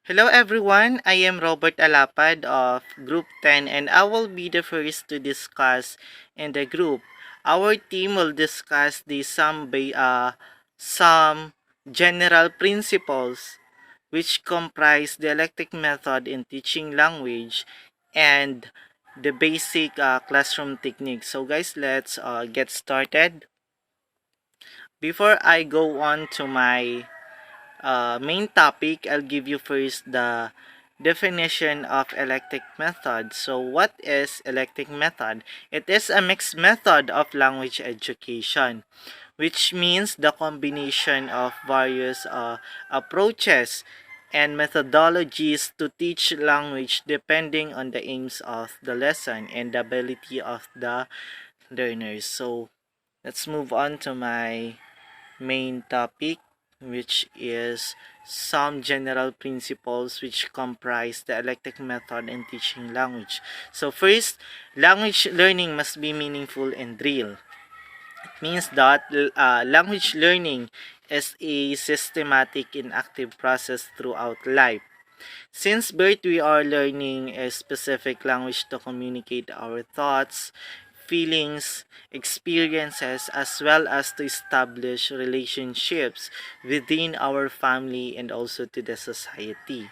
Hello everyone, I am Robert Alapad of Group 10 and I will be the first to discuss in the group. Our team will discuss some general principles which comprise the electic method in teaching language and the basic classroom techniques. So guys, let's get started. Before I go on to my main topic, I'll give you first the definition of electic method. So what is electic method? It is a mixed method of language education, which means the combination of various approaches and methodologies to teach language depending on the aims of the lesson and the ability of the learners. So let's move on to my main topic, which is some general principles which comprise the elective method in teaching language. So first, language learning must be meaningful and real. It means that language learning is a systematic and active process throughout life. Since birth, we are learning a specific language to communicate our thoughts, feelings, experiences, as well as to establish relationships within our family and also to the society.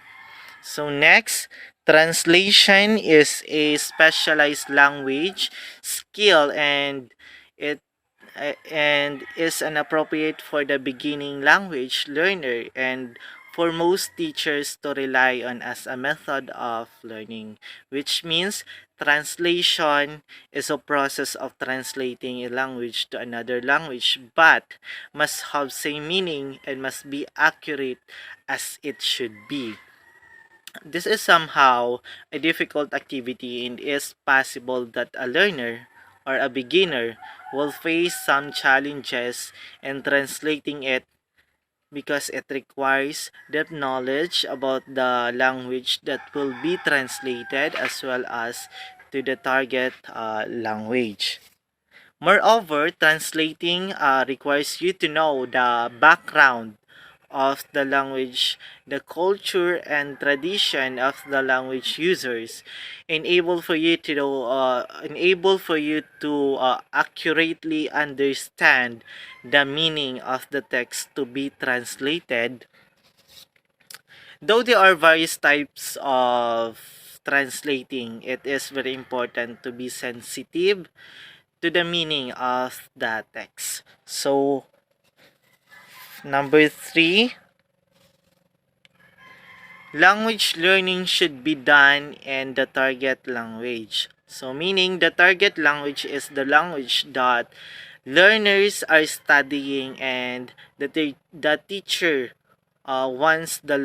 So next, translation is a specialized language skill it and is an appropriate for the beginning language learner and for most teachers to rely on as a method of learning, which means translation is a process of translating a language to another language but must have same meaning and must be accurate as it should be. This is somehow a difficult activity and it is possible that a learner or a beginner will face some challenges in translating it because it requires depth knowledge about the language that will be translated as well as to the target language. Moreover, translating requires you to know the background of the language, the culture and tradition of the language users, enable for you to accurately understand the meaning of the text to be translated. Though there are various types of translating, it is very important to be sensitive to the meaning of the text. So, number three, language learning should be done in the target language. So, meaning the target language is the language that learners are studying and the teacher wants the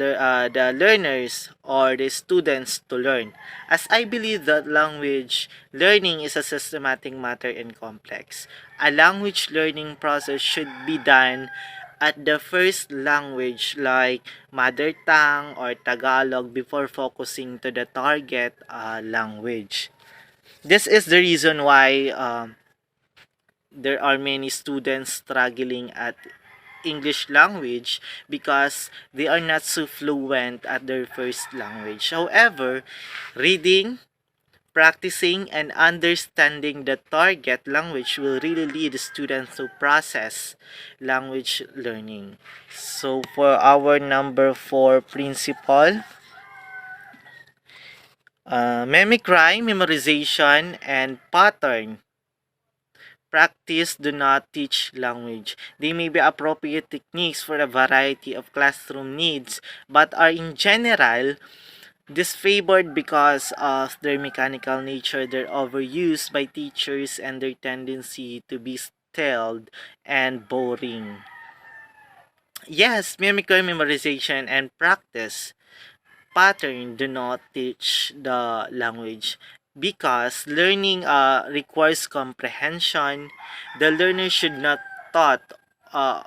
learners or the students to learn. As I believe that language learning is a systematic matter and complex, a language learning process should be done at the first language like mother tongue or Tagalog before focusing to the target language. This is the reason why there are many students struggling at English language because they are not so fluent at their first language. However, reading, practicing, and understanding the target language will really lead the students to process language learning. So for our number 4 principle, mimicry, memorization, and pattern practice do not teach language. They may be appropriate techniques for a variety of classroom needs, but are in general disfavored because of their mechanical nature, their overuse by teachers, and their tendency to be stale and boring. Yes, mimicry, memorization, and practice pattern do not teach the language because learning requires comprehension. The learner should not taught uh,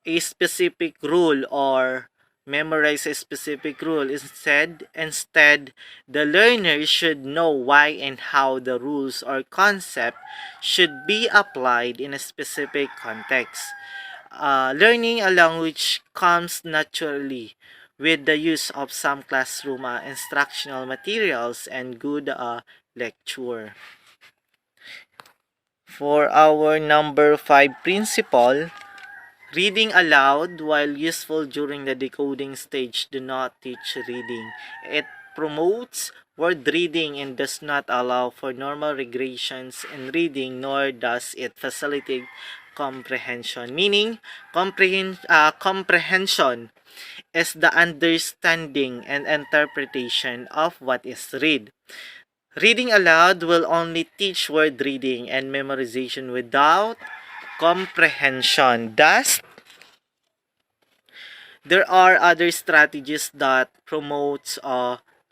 a specific rule or memorize a specific rule. Instead, the learner should know why and how the rules or concept should be applied in a specific context. Learning a language comes naturally with the use of some classroom instructional materials and good lecture. For our number 5 principle, reading aloud, while useful during the decoding stage, do not teach reading. It promotes word reading and does not allow for normal regressions in reading, nor does it facilitate comprehension. Meaning, comprehension is the understanding and interpretation of what is read. Reading aloud will only teach word reading and memorization without comprehension. Thus, there are other strategies that promotes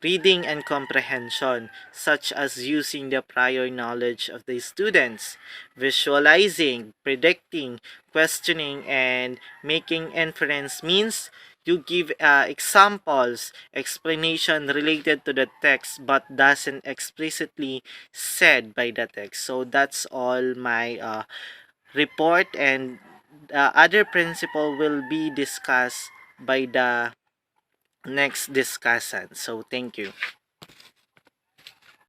reading and comprehension, such as using the prior knowledge of the students, visualizing, predicting, questioning, and making inference. Means you give examples, explanation related to the text, but doesn't explicitly said by the text. So that's all my report, and other principle will be discussed by the next discussant. So thank you.